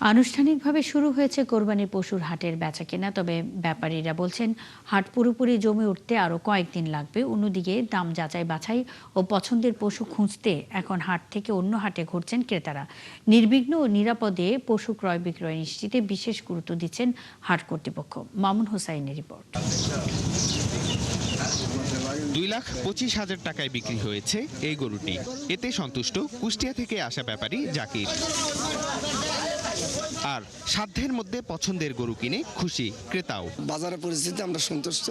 আনুষ্ঠানিকভাবে শুরু হয়েছে কোরবানির পশুর হাটের বেচাকেনা। তবে ব্যাপারীরা বলছেন হাট পুরোপুরি জমে উঠতে আরও কয়েকদিন লাগবে। অন্যদিকে দাম যাচাই বাছাই ও পছন্দের পশু খুঁজতে এখন হাট থেকে অন্য হাটে ঘুরছেন ক্রেতারা। নির্বিঘ্ন ও নিরাপদে পশু ক্রয় বিক্রয় নিশ্চিতে বিশেষ গুরুত্ব দিচ্ছেন হাট কর্তৃপক্ষ। মামুন হোসাইনের রিপোর্ট। 2,25,000 টাকায় বিক্রি হয়েছে এই গরুটি। এতে সন্তুষ্ট কুষ্টিয়া থেকে আসা ব্যাপারী জাকির। আর সাধ্যের মধ্যে পছন্দের গরু কিনে খুশি ক্রেতাও। বাজারের পরিস্থিতি আমরা সন্তুষ্ট।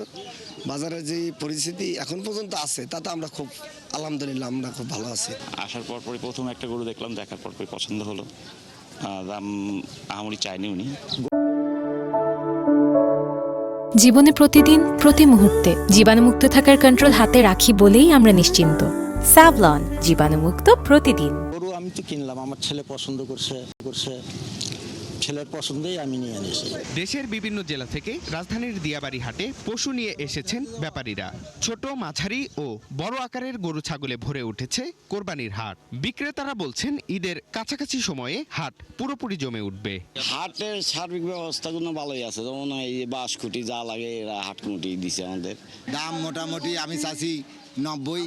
বাজারের যে পরিস্থিতি এখন পর্যন্ত আছে তাতে আমরা খুব আলহামদুলিল্লাহ আমরা খুব ভালো আছি। আসার পরপরই প্রথম একটা গরু দেখলাম, দেখার পরপরই পছন্দ হলো। দাম আহামরি চাইনি উনি। জীবনে প্রতিদিন প্রতি মুহূর্তে জীবাণুমুক্ত থাকার কন্ট্রোল হাতে রাখি বলেই আমরা নিশ্চিন্ত। স্যাভলন, জীবাণুমুক্ত প্রতিদিন। গরু আমি তো কিনলাম, আমার ছেলে পছন্দ করছে, ছেলের পছন্দেই আমি নিয়ে এনেছি। দেশের বিভিন্ন জেলা থেকে রাজধানীর দিয়াবাড়ি হাটে পশু নিয়ে এসেছেন ব্যাপারীরা। ছোট, মাঝারি ও বড় আকারের গরু ছাগলে ভরে উঠেছে কোরবানির হাট। বিক্রেতারা বলছেন ঈদের কাছাকাছি সময়ে হাট পুরোপুরি জমে উঠবে। হাটের সার্বিক ব্যবস্থাগুলো ভালোই আছে, যেমন এই বাঁশকুটি যা লাগে এরা হাটকুটি দিছে আমাদের। দাম মোটামুটি আমি চাচ্ছি 90,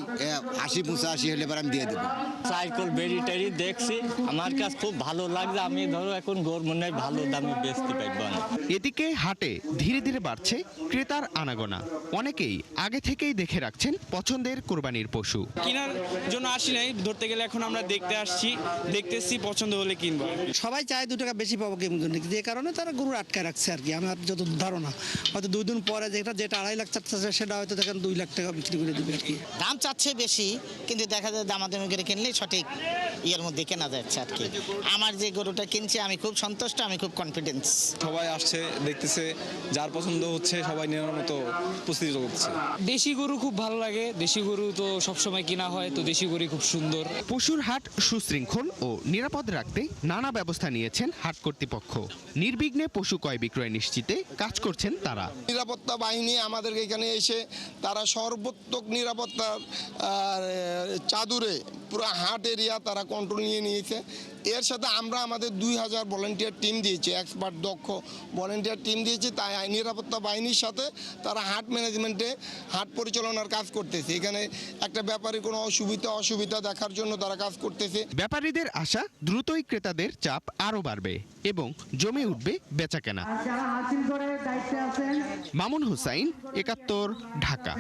80, 85 হলে পর আমি দিয়ে দেবো। সাইকেল বেরি টেরি দেখছি, আমার কাছে খুব ভালো লাগছে। আমি ধরো এখন গরু মনে হয় ভালো দামে বেচতে পারবো না। এদিকে হাটে ধীরে ধীরে বাড়ছে ক্রেতার আনাগোনা। অনেকেই আগে থেকেই দেখে রাখছেন পছন্দের কোরবানির পশু। কেনার জন্য আসি নাই, ধরতে গেলে এখন আমরা দেখতে আসছি, দেখতেছি পছন্দ হলে কিনবো। সবাই চায় 2 টাকা বেশি পাবো কেমন, যে কারণে তারা গরু আটকায় রাখছে আর কি। আমার যত ধারণা হয়তো 2 দিন পরে যেটা 2.5 লাখ চাচ্ছে সেটা হয়তো দেখেন 2 লাখ টাকা বিক্রি করে দিবে আর কি। দাম চাচ্ছে বেশি, কিন্তু দেখা যায় দামাদামি করে কিনলে সঠিক ইয়ের মধ্যে কেনা যাচ্ছে আর কি। আমার যে গরুটা কিনছি আমি খুব সন্তুষ্ট, আমি খুব কনফিডেন্স। সবাই আসছে, দেখতেছে, যার পছন্দ হচ্ছে সবাই নেওয়ার মতো প্রস্তুতি করছে। দেশি গরু খুব ভালো লাগে, দেশি গরু তো সবসময় কিনা হয়, তো দেশি গরু খুব সুন্দর। পশুর হাট সুশৃঙ্খল ও নিরাপদ রাখতে নানা ব্যবস্থা নিয়েছেন হাট কর্তৃপক্ষ। নির্বিঘ্নে পশু ক্রয় বিক্রয় নিশ্চিতে কাজ করছেন তারা। নিরাপত্তা বাহিনী আমাদের এখানে এসে তারা সর্বোত্তক নিরাপত্তার চাদরে পুরো হাট এরিয়া তারা কন্ট্রোল নিয়ে নিয়েছে। এর সাথে আমরা আমাদের 2000 ভলেন্টিয়ার টিম দিয়েছি, এক্সপার্ট দক্ষ ভলেন্টিয়ার টিম দিয়েছি। তাই নিরাপত্তা বাহিনীর সাথে তারা হাট ম্যানেজমেন্টে হাট পরিচালনার কাজ করতেছে। এখানে একটা ব্যাপারে কোনো অসুবিধা দেখার জন্য তারা কাজ করতেছে। ব্যাপারীদের আশা দ্রুতই ক্রেতাদের চাপ আরও বাড়বে এবং জমে উঠবে বেচাকেনা। মামুন হোসাইন, 71, ঢাকা।